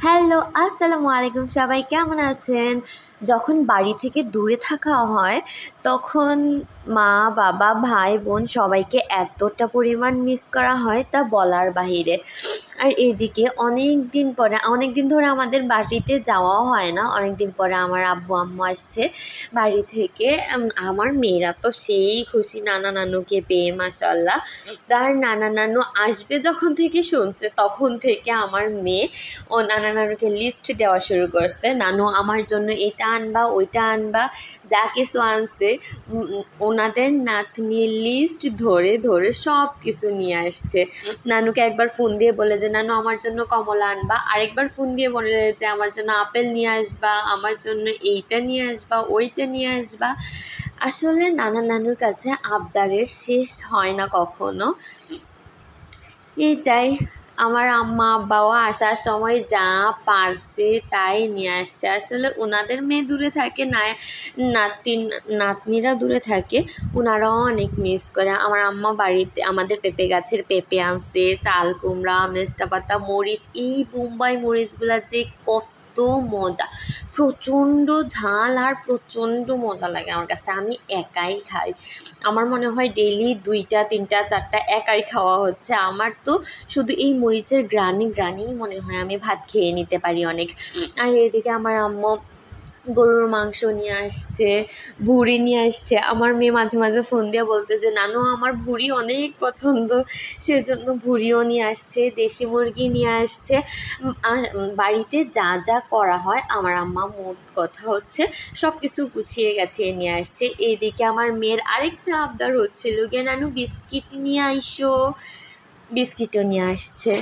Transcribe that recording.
Hello, আসসালামু আলাইকুম। সবাই কেমন আছেন? যখন বাড়ি থেকে দূরে থাকা হয় তখন মা, বাবা, ভাই, বোন সবাইকে এতটা পরিমাণ মিস করা হয় তা বলার বাহিরে। আর এদিকে অনেক দিন ধরে আমাদের বাড়িতে যাওয়াও হয় না। অনেক দিন পরে আমার আব্বু আম্মু আসছে বাড়ি থেকে। আমার মেয়েরা তো সেই খুশি নানা নানুকে পেয়ে, মাশাআল্লাহ। তার নানা নানু আসবে যখন থেকে শুনছে তখন থেকে আমার মেয়ে ও নানা নানুকে লিস্ট দেওয়া শুরু করছে। নানু আমার জন্য এটা আনবা, ওইটা আনবা, যা কিছু আনছে ওনাদের নাতনির লিস্ট ধরে ধরে সব কিছু নিয়ে আসছে। নানুকে একবার ফোন দিয়ে বলে যে নানু আমার জন্য কমলা আনবা, আরেকবার ফোন দিয়ে বলে যে আমার জন্য আপেল নিয়ে আসবা, আমার জন্য এইটা নিয়ে আসবা, ওইটা নিয়ে আসবা। আসলে নানা নানুর কাছে আবদারের শেষ হয় না কখনো। এইটাই, আমার আম্মা আব্বাও আসার সময় যা পারছে তাই নিয়ে আসছে। আসলে ওনাদের মেয়ে দূরে থাকে না, নাতনিরা দূরে থাকে, ওনারাও অনেক মিস করে। আমার আম্মা বাড়িতে আমাদের পেঁপে গাছের পেঁপে আনছে, চাল কুমড়া, মেষ্টা পাতা, মরিচ, এই বোম্বাই মরিচগুলা যে কত মজা, প্রচণ্ড ঝাল আর প্রচণ্ড মজা লাগে আমার কাছে। আমি একাই খাই, আমার মনে হয় ডেইলি 2টা 3টা 4টা একাই খাওয়া হচ্ছে। আমার তো শুধু এই মরিচের গ্রানেই মনে হয় আমি ভাত খেয়ে নিতে পারি অনেক। আর এদিকে আমার আম্মু গরুর মাংস নিয়ে আসছে, ভুড়ি নিয়ে আসছে। আমার মেয়ে মাঝে মাঝে ফোন দিয়ে বলতে যে নানু আমার ভুড়ি অনেক পছন্দ, সেজন্য ভুড়িও নিয়ে আসছে, দেশি মুরগি নিয়ে আসছে। আর বাড়িতে যা যা করা হয় আমার আম্মা মোট কথা হচ্ছে সব কিছু গুছিয়ে গাছিয়ে নিয়ে আসছে। এইদিকে আমার মেয়ের আরেকটা আবদার হচ্ছিল গিয়ে নানু বিস্কিট নিয়ে আইসো, বিস্কিটও নিয়ে আসছে।